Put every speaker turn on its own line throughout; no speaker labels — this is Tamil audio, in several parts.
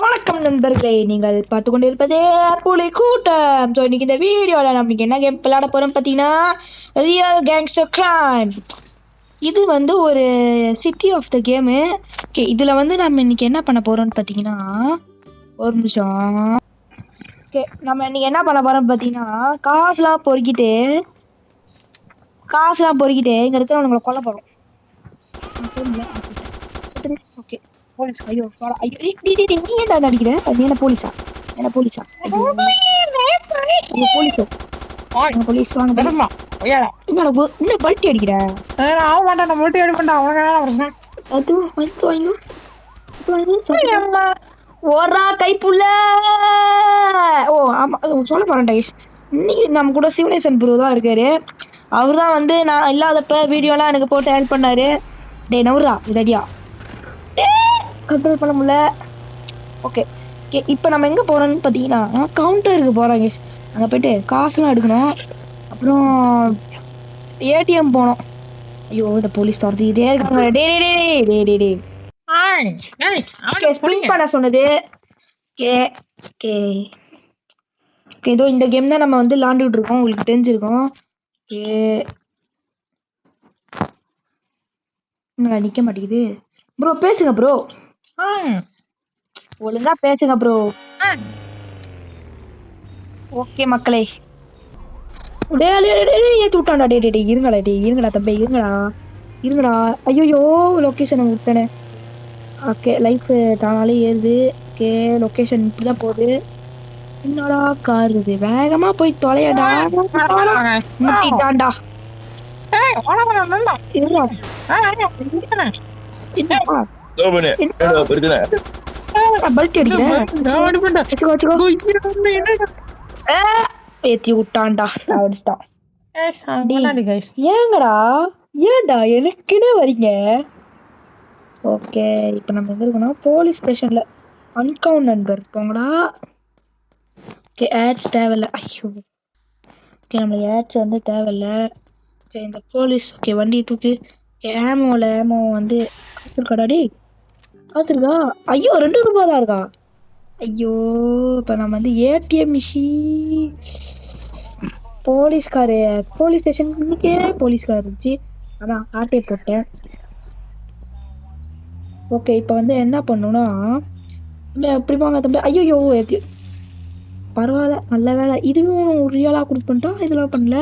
வணக்கம் நண்பர்களே, நீங்கள் பார்த்து கொண்டிருப்பதே புலி கூட்டம். ஸோ இன்னைக்கு இந்த வீடியோவில் நம்மளுக்கு என்ன கேம் விளையாட போகிறோம் பார்த்தீங்கன்னா, ரியல் கேங்ஸ்டர் கிரைம். இது வந்து ஒரு city of the game. Okay, இதில் வந்து நம்ம இன்னைக்கு என்ன பண்ண போகிறோம்னு பார்த்தீங்கன்னா, ஒரு நிமிஷம். ஓகே, நம்ம இன்னைக்கு என்ன பண்ண போகிறோம் பார்த்தீங்கன்னா, காசுலாம் பொறுக்கிட்டு இங்கே இருக்கிறவங்களை கொல்ல போகிறோம். Okay, police. ஐயோ ஐயோ, நீ ஏன்டா நடிக்கிற? நீ என்ன போலீஸா? போலீஸ் வாங்க. இன்னும் பல்ட்டி அடிக்கிற? ஓரா கைப்புள்ள. ஓ ஆமா, சொல்ல போறேன். இன்னைக்கு நம்ம கூட சிவனேசன் ப்ரோ தான் இருக்காரு. அவர் தான் வந்து நான் இல்லாதப்ப வீடியோலாம் எனக்கு போட்டு ஹெல்ப் பண்ணாரு. டே நவுரா இதடியா கண்ட்ரோல் பண்ண முடியல. ஓகே ஓகே, இப்போ நம்ம எங்கே போகிறோம்னு பார்த்தீங்கன்னா கவுண்டருக்கு போகிறோம். கேஸ் அங்கே போய்ட்டு காசுலாம் எடுக்கணும். அப்புறம் ஏடிஎம் போனோம். ஐயோ, இந்த போலீஸ் துரத்திக்கிட்டே இருக்காங்க. ஸ்பின் பண்ண சொன்னது. ஓகே ஓகே ஓகே, இதோ இந்த கேம் தான் நம்ம வந்து விளாண்டுட்டு இருக்கோம். உங்களுக்கு தெரிஞ்சிருக்கோம். ஓகே, நிற்க மாட்டேங்குது ப்ரோ. பேசுங்க ப்ரோ, ஒழுங்கா பேசுங்க ப்ரோ. ஓகே மக்களே, ஏத்தி விட்டான்டா. இருங்கடா தம்பி, இருங்கடா. ஐயோ, லொக்கேஷன் விட்டனே. ஓகே, லைஃப் தானாலே ஏறுது. ஓகே, லொக்கேஷன் இப்படிதான் போகுது. என்னடா கார் இது, வேகமா போய் தொலையடா. முட்டிட்டான்டா. ஏத்தி விட்டான்டா. ஏன்டா எனக்குன்னு வரீங்க? ஓகே, இப்போ நம்ம எங்க இருக்கோம்னா போலீஸ் ஸ்டேஷன்ல. அன்கவுண்ட் நண்பர் போங்கடா. ஓகே, ஆட்ஸ் தேவையில்ல. ஐயோ, ஓகே, நம்ம ஆட்ஸ் வந்து தேவையில்ல. ஓகே, இந்த போலீஸ். ஓகே, வண்டியை தூக்கு. ஏமோ வந்து காசு இருக்காடா? டே காசு இருக்கா? ஐயோ, 2 ரூபா தான் இருக்கா? ஐயோ, இப்போ நம்ம வந்து ஏடிஎம் மிஷின். போலீஸ் ஸ்டேஷன் இன்னைக்கே போலீஸ்கார் இருந்துச்சு, அதான் ஆட்டையை போட்டேன். ஓகே, இப்போ வந்து என்ன பண்ணணும்னா எப்படி வாங்க தம்பி. ஐயோ, பரவாயில்ல, நல்ல வேலை. இதுவும் ரியலாக கொடுத்துட்டா, இதெல்லாம் பண்ணல.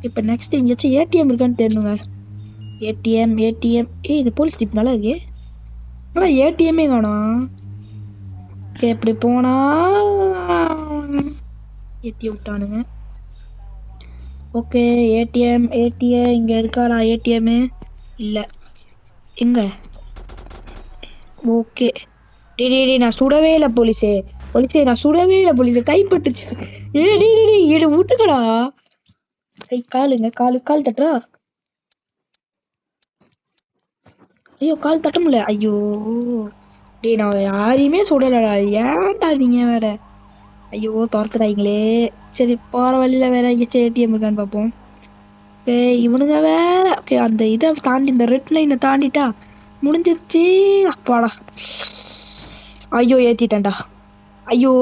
இப்போ நெக்ஸ்ட் எங்கேயாச்சும் ஏடிஎம் இருக்கான்னு தெரியணுங்க. ஏடிஎம் இது போலீஸ் ஜீப் நல்லா இருக்கு, ஆனால் ஏடிஎம்மே காணோம். ஓகே, எப்படி போனா ஏற்றி விட்டானுங்க. ஓகே, ஏடிஎம் இங்கே இருக்காடா ஏடிஎம்மு? இல்லை, எங்க? ஓகே, நான் சுடவே இல்லை போலீஸே. நான் சுடவே இல்லை போலீஸே, கைப்பட்டுச்சு. ஏடு விட்டுக்கடா. காலுங்க, கால் தட்டுறா. ஐயோ, கால் தட்ட முடியல. ஐயோ, நான் யாரையுமே சுடலடா. ஏன்டா நீங்க வேற? ஐயோ, துரத்துறாங்களே. சரி, போற வழியில வேற எங்கேயாச்சும் ஏடிஎம் இருக்கான்னு பார்ப்போம். ஓகே, இவனுங்க வேற. ஓகே, அந்த இதை தாண்டி, இந்த ரெட் லைனை தாண்டிட்டா முடிஞ்சிருச்சு. அப்பாடா. ஐயோ, ஏத்திட்டேன்டா. ஐயோ,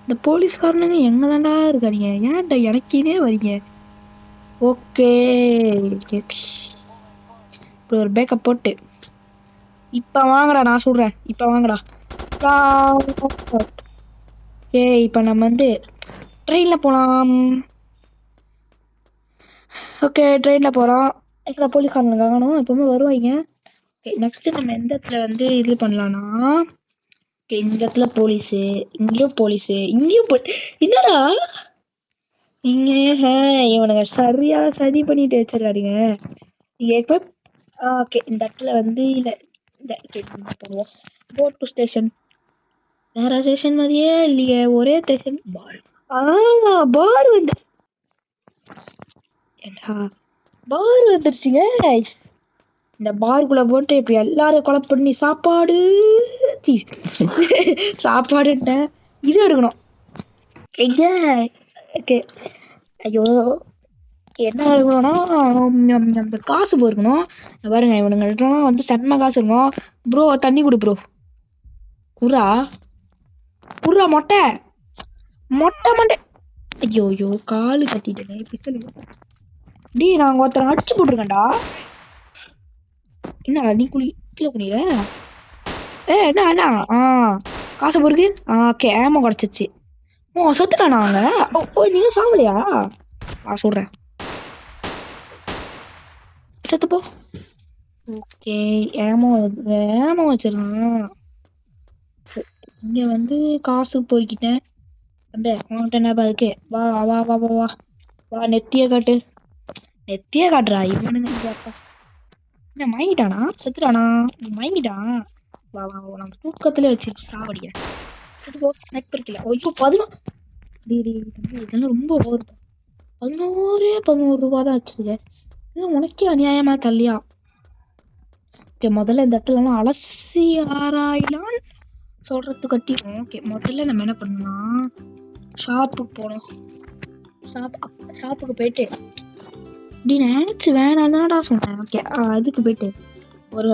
இந்த போலீஸ்காரனுங்க எங்க தாண்டா இருக்காங்க? ஏன்டா எனக்கே வரீங்க? ஓகே, இப்படி ஒரு பேக்கப் போட்டு இப்ப வாங்கடா, நான் சொல்றேன். இப்ப வாங்கடா. ஓகே, இப்ப நம்ம வந்து ட்ரெயின்ல போலாம். ஓகே, ட்ரெயின்ல போறோம். ஆக்சுவலா போலீஸ்காரங்க காணும், எப்பவுமே வருவாங்க. ஓகே, நெக்ஸ்ட் நம்ம எந்த இடத்துல வந்து இது பண்ணலாம்னா, இந்த இடத்துல போலீஸு, இங்கேயும் போலீஸு, இங்கேயும் என்னடா இங்க இவனுங்க சரியா சதி பண்ணிட்டு வச்சிருக்காடுங்க. நீங்க ஓகே, இந்த இடத்துல வந்து இல்ல, இந்த கோ டு ஸ்டேஷன். வேற ஸ்டேஷன் மாதிரியே இல்லையே, ஒரே ஸ்டேஷன். பார் வந்து பார் வந்துருச்சுங்க. இந்த பார்க்குள்ள போட்டு இப்படி எல்லாரும் கொலை பண்ணி சாப்பாடுன்ன இது எடுக்கணும். ஓகே, ஐயோ, என்ன இருக்கணும்னா அந்த காசு போயிருக்கணும். பாருங்க, இவனுங்கள்ட்ட வந்து செம்ம காசு இருக்கும். ப்ரோ, தண்ணி கொடு ப்ரோ. குர்ரா குர்ரா மொட்டை மொட்டை மண்டை. ஐயோ ஐயோ காலு கட்டிட்டேனே பிஸ்தல். டேய் நான் ஒருத்தரை அடிச்சு போட்டிருக்கேன்டா. என்னடா நீ கீழே குனிற? என்ன அண்ணா காசை பொறுக்கு. ஓகே ஏமா குறைச்சிச்சு. செத்துட்டானா அவங்க? ஓ நீங்க சாவலையா? சொல்றேன் செத்து போ. ஓகே ஏமா ஏமா வச்சிருக்கான். இங்க வந்து காசு பொறுக்கிட்டேன். உன்கிட்ட என்ன இருக்கு? வா வா வா வா வா வா நெத்திய காட்டு. நெத்திய காட்டுறா இவனுங்க. என்ன மயங்கிட்டானா? செத்துட்டானா? மயங்கிட்டான். வா வா நம்ம தூக்கத்துல வச்சு சாவடிய. ஸ்னைப்பர் கில்ல. ஐயோ 11. இதெல்லாம் ரொம்ப ஓவர். 11 ரூபா தான் வச்சிருக்க. இதெல்லாம் உனக்கே அநியாயமா தள்ளியா? ஓகே முதல்ல இந்த இடத்துல அலசி ஆராயலாம் சொல்றது கட்டி. ஓகே முதல்ல நம்ம என்ன பண்ணலாம், ஷாப்புக்கு போனோம். ஷாப்புக்கு போயிட்டு நினைச்சு வேணாம்டா சொன்னேன். ஓகே அதுக்கு போயிட்டு ஒரு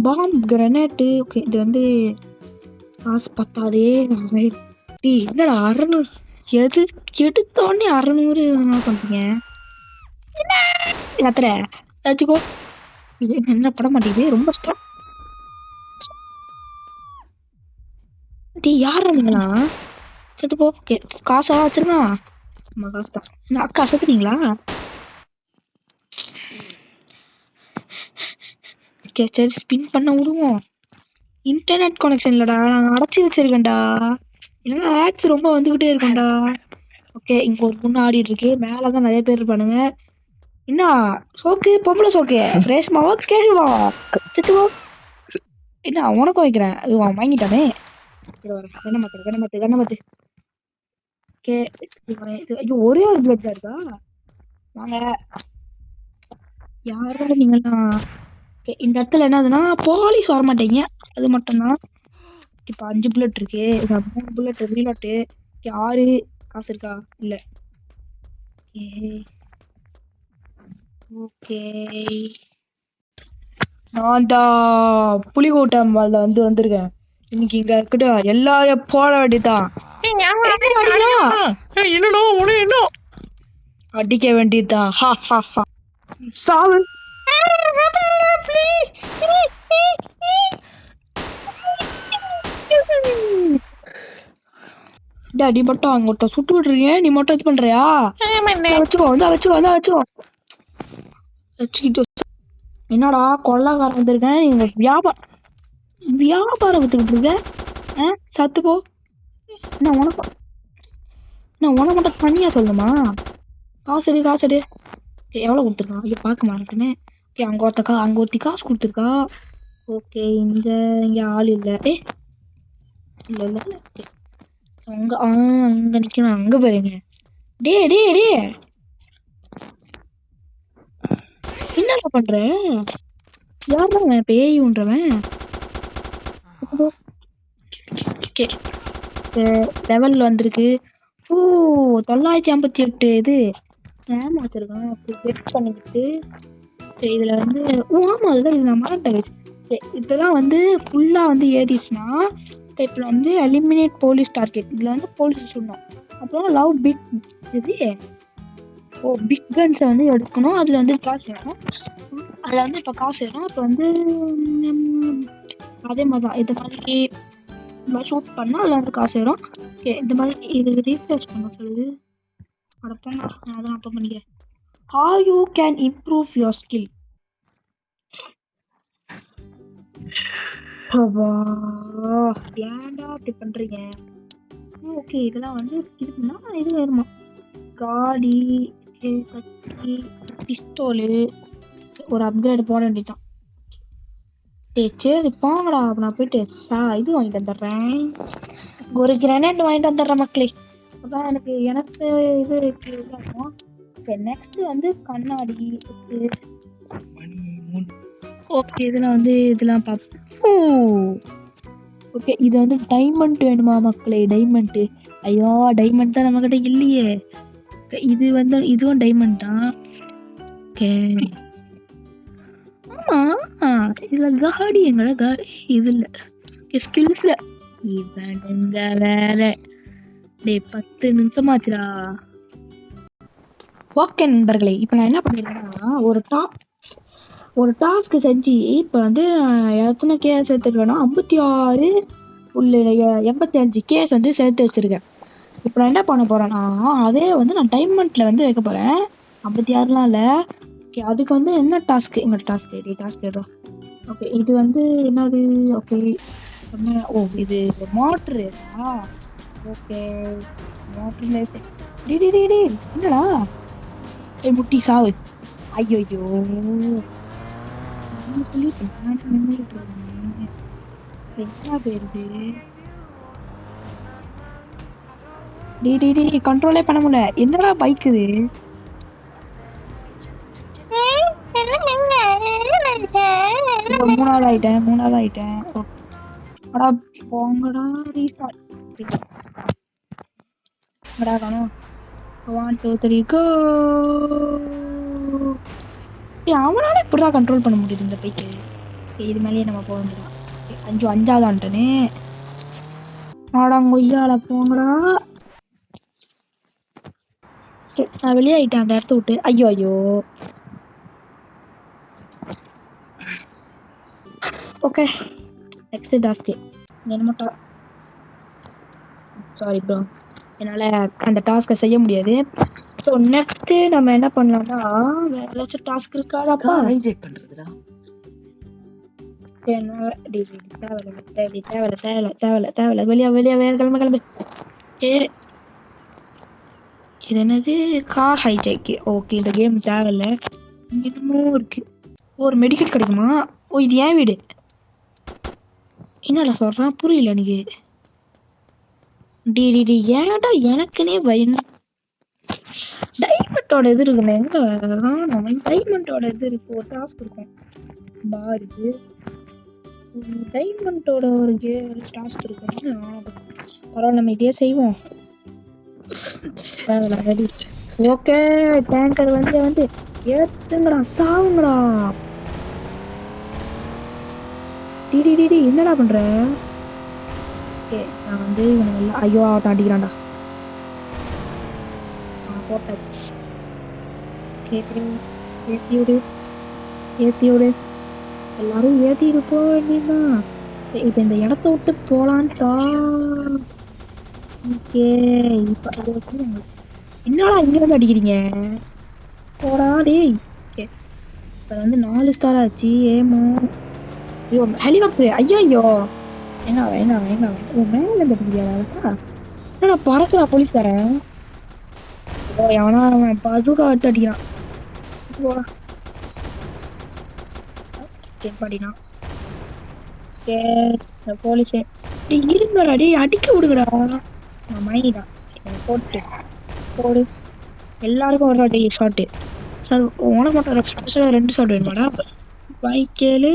பாம் கிரனேட்டு. ஓகே இது வந்து காசு பத்தாதே. என்னடா 600 எது எடுத்தோடனே 600 பண்றீங்க? கத்துற வச்சுக்கோ. என்ன பட மாட்டேங்குது ரொம்ப ஸ்டாப். யாரா நீங்களா? செத்து போ. ஓகே காசா வச்சிருக்கா? ஆமா காசு தான். அக்கா செத்துட்டீங்களா? ஓகே சரி ஸ்பின் பண்ண விடுவோம். இன்டர்நெட் கனெக்ஷன் இல்லடா, நான் அடைச்சி வச்சிருக்கேன்டா. இல்லைன்னா ஆட்ஸ் ரொம்ப வந்துகிட்டே இருக்கும்டா. ஓகே இங்க ஒரு பொண்ணு ஆடிட்டு இருக்கு. மேலதான் நிறைய பேர் இருப்பானுங்க. என்ன சோக்கு பொம்பளை சோக்கு ரேஷ்மாவா கேள்வாவா? செத்துவோ. என்ன உனக்கும் வைக்கிறேன். அது வாங்கிட்டானே. கண்ணமாத்து. ஓகே ஐயோ ஒரே ஒரு பிளட் இருக்கா? வாங்க யாரோட நீங்கலாம். இந்த இடத்துல என்னதுன்னா போலீஸ் வரமாட்டீங்க, அது மட்டும்தான். இப்ப 5 புல்லட் இருக்கு. 3 புல்லட் ரீலோட்டு. 6 காசு இருக்கா? இல்ல. ஓகே நான் தான் புலிகோட்டம் வந்திருக்கேன் இன்னைக்கு. இங்க இருக்கட்டு எல்லாரும் போட வேண்டியதான். அடிக்க வேண்டியதுதான். சாவு. அடி மட்டும் அங்க ஒருத்த சுட்டு விட்டுருக்கேன். நீ மட்டும் இது பண்றியா? வச்சுக்கோ. வச்சுக்கிட்டு என்னடா கொள்ளைக்காரன் வந்திருக்கேன். நீங்க வியாபாரம் வித்துக்கிட்டு இருக்க. சத்து போ. நான் உனக்கு மட்டும் தனியா சொல்லணுமா? காசு எடு. எவ்வளவு கொடுத்துருக்கான் இங்க பாக்க மாட்டேன்னு. அங்க ஒருத்தி காசு கொடுத்துருக்கா. ஓகே இங்க ஆள் இல்ல. இல்ல அங்க நிக்கணும். அங்க பாருங்க. டே என்னடா பண்ற? யாருதான் பேயுன்றவன்? லெவல்ல வந்திருக்கு. 958 இது ஏமா வச்சிருக்கான். அப்படி கெட் பண்ணிக்கிட்டு இதுல வந்து ஆமா அதுதான் இது நான் மறந்துட்டேன். இதெல்லாம் வந்து ஃபுல்லா வந்து ஏறிச்சுன்னா இப்ப வந்து எலிமினேட் போலீஸ் டார்கெட். இதுல வந்து போலீஸ் சொல்லணும். அப்புறம் லவ் பிக் இது பிக் கன்ஸை வந்து எடுக்கணும். அதுல வந்து காசு வேணும். அதுல வந்து இப்ப காசு வேணும். இப்ப வந்து அதே மாதிரிதான் இது மாதிரி ஷூட் பண்ணா அதுல வந்து காசு வரும். இந்த மாதிரி இது ரீசர்ச் பண்ண சொல்லுது. அடப்போங்க நான் அதான் அப்ப பண்ணிக்கிறேன். How you can improve your skill. ஏன்டா அப்படி பண்றீங்க? ஓகே இதெல்லாம் வந்து ஸ்கில்னா இது வேணுமா? காடி கத்தி பிஸ்டோலு ஒரு அப்கிரேட் போட வேண்டியதான். சரி போங்கடா. நான் போயிட்டு இது வாங்கிட்டு வந்துடுறேன். ஒரு கிரனேட் வாங்கிட்டு வந்துடுறேன் மக்களே. அதான் எனக்கு இது இருக்கும். நெக்ஸ்ட் வந்து கண்ணாடி இருக்கு. ஓகே இதெல்லாம் பார்ப்போம். ஓகே இது வந்து டைமண்ட் வேணுமா மக்களே? டைமண்ட். ஐயோ டைமண்ட் தான் நம்ம கிட்ட இல்லையே. இது வந்து இதுவும் டைமண்ட் தான். ஓகே ஆமா இதுல காடி எங்கட காடி இது இல்ல. ஸ்கில்ஸ்ல இவனுங்க வேற. டேய் 10 நிமிஷம் ஆச்சுடா. ஓகே நண்பர்களே, இப்போ நான் என்ன பண்ணிருக்கேன்னா ஒரு டாஸ்க் செஞ்சு இப்போ வந்து எத்தனை கேஸ் எடுத்துருக்கேன்னா 56 உள்ள 85 கேஸ் வந்து சேர்த்து வச்சிருக்கேன். இப்போ நான் என்ன பண்ண போறேன்னா அதே வந்து நான் டைமண்ட்ல வந்து வைக்க போறேன். 56லாம் இல்லை. ஓகே, அதுக்கு வந்து என்ன டாஸ்க்? என்னோட டாஸ்க் ஏதோ. ஓகே, இது வந்து என்னது? ஓகே, ஓ இது மோட்ரு. ஓகே, மோட்டர்ல என்னடா முட்டி சாவு. ஐயோ சொல்லிட்டு என்ன போயிருது? கண்ட்ரோலே பண்ண முடியல. என்னடா பைக் இது? மூணாவது ஆயிட்டேன். அடா போங்கடா. ரீஸ்டார்ட் காணும். 1 2 3 கோ. அவனால எப்படா கண்ட்ரோல் பண்ண முடியுது இந்த பைக்கு? இது மேலேயே நம்ம போக வேண்டியதான். அஞ்சாவது ஆண்டனே. ஆடாங்கொய்யால போங்கடா. நான் வெளியாயிட்டேன் அந்த இடத்த விட்டு. ஐயோ ஓகே, நெக்ஸ்ட் டாஸ்க் என்ன? சாரி ப்ரோ, என்னால் அந்த டாஸ்க்கை செய்ய முடியாது. ஸோ நெக்ஸ்ட் நம்ம என்ன பண்ணலாம்னா வேற ஏதாச்சும் டாஸ்க் இருக்காடாப்பா? ஹைஜெக் பண்ணுறதுடா. தேவையில்ல. வெளியே வேற கிளம்பு. இது என்னது? Car hijack. ஓகே, இந்த கேம் தேவையில்ல. என்னமோ இருக்கு. ஒரு மெடிக்கல் கிடைக்குமா? ஓ, இது ஏன் வீடு? என்னடா சொல்றான்? புரியல எனக்கு. ஏன்டா எனக்குனே டைமண்டோட இது இருக்குமே. எங்க டைமண்டோட இது இருக்கு. ஒரு டாஸ்க் இருக்கும் பாருக்கு. டைமண்டோட ஒரு டாஸ்க் இருக்கும். பரவாயில்ல, நம்ம இதே செய்வோம். ஓகே, டேங்கர் வந்து ஏத்துங்கடா, சாவுங்கடா. என்னடா பண்ற? ஓகே, நான் வந்து இவனுங்க ஐயோ தாண்டிக்கிறான்டா. போட்டாச்சு. ஏத்தி விடு. எல்லாரும் ஏத்திட்டு போக வேண்டியதுதான். இப்ப இந்த இடத்த விட்டு போலான்டா. ஓகே, இப்ப என்னடா இங்க வந்து அடிக்கிறீங்க? போடா டேய். ஓகே, இப்ப வந்து 4 ஸ்டார் ஆச்சு. ஏமோ ஹெலிகாப்டர். ஐயோ எங்க மேல இருந்து அடிக்கிறியாடா? என்னடா பறக்குறா போலீஸ்காரன்? எவனா அவன் பதுக்கா எடுத்து அடிக்கிறான். போடா பாடினான். போலீஸே இருங்கடா டேய், அடிக்க விடுங்கடா. மைதான் போடு. எல்லாருக்கும் ஒரு வாட்டி ஷாட்டு. சார் உனக்கு மட்டும் ஸ்பெஷலாக 2 ஷாட் வேணுமாடா? பைக்கேலு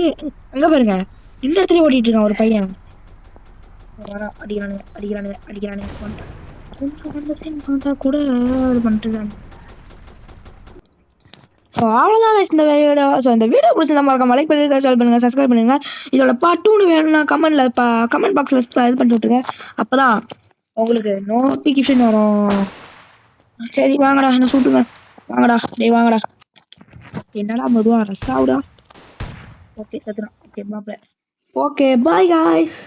அங்க பாருங்க, இந்த இடத்துல ஓடிட்டு இருக்கான் ஒரு பையன். அடிக்கிறானுங்க. பார்த்தா கூட பண்ணிட்டு. ஸோ அவ்வளோதான் இந்த வீடியோ. ஸோ இந்த வீடியோ பிடிச்சிருந்தா மறக்காம லைக் பண்ணுங்க, ஷேர் பண்ணுங்க, சப்ஸ்கிரைப் பண்ணுங்க. இதோட பார்ட் 2 வேணும்னா கமெண்ட் பாக்ஸ்ல இது பண்ணி விட்டுருங்க. அப்பதான் உங்களுக்கு நோட்டிஃபிகேஷன் வரும். சரி வாங்கடா, என்ன சூட்டுங்க. வாங்கடா டேய் வாங்கடா. என்னடா மெதுவா ரஸ்ஸாவுடா. ஓகே சத்துறான். ஓகே மாப்பிள்ள. Okay bye guys.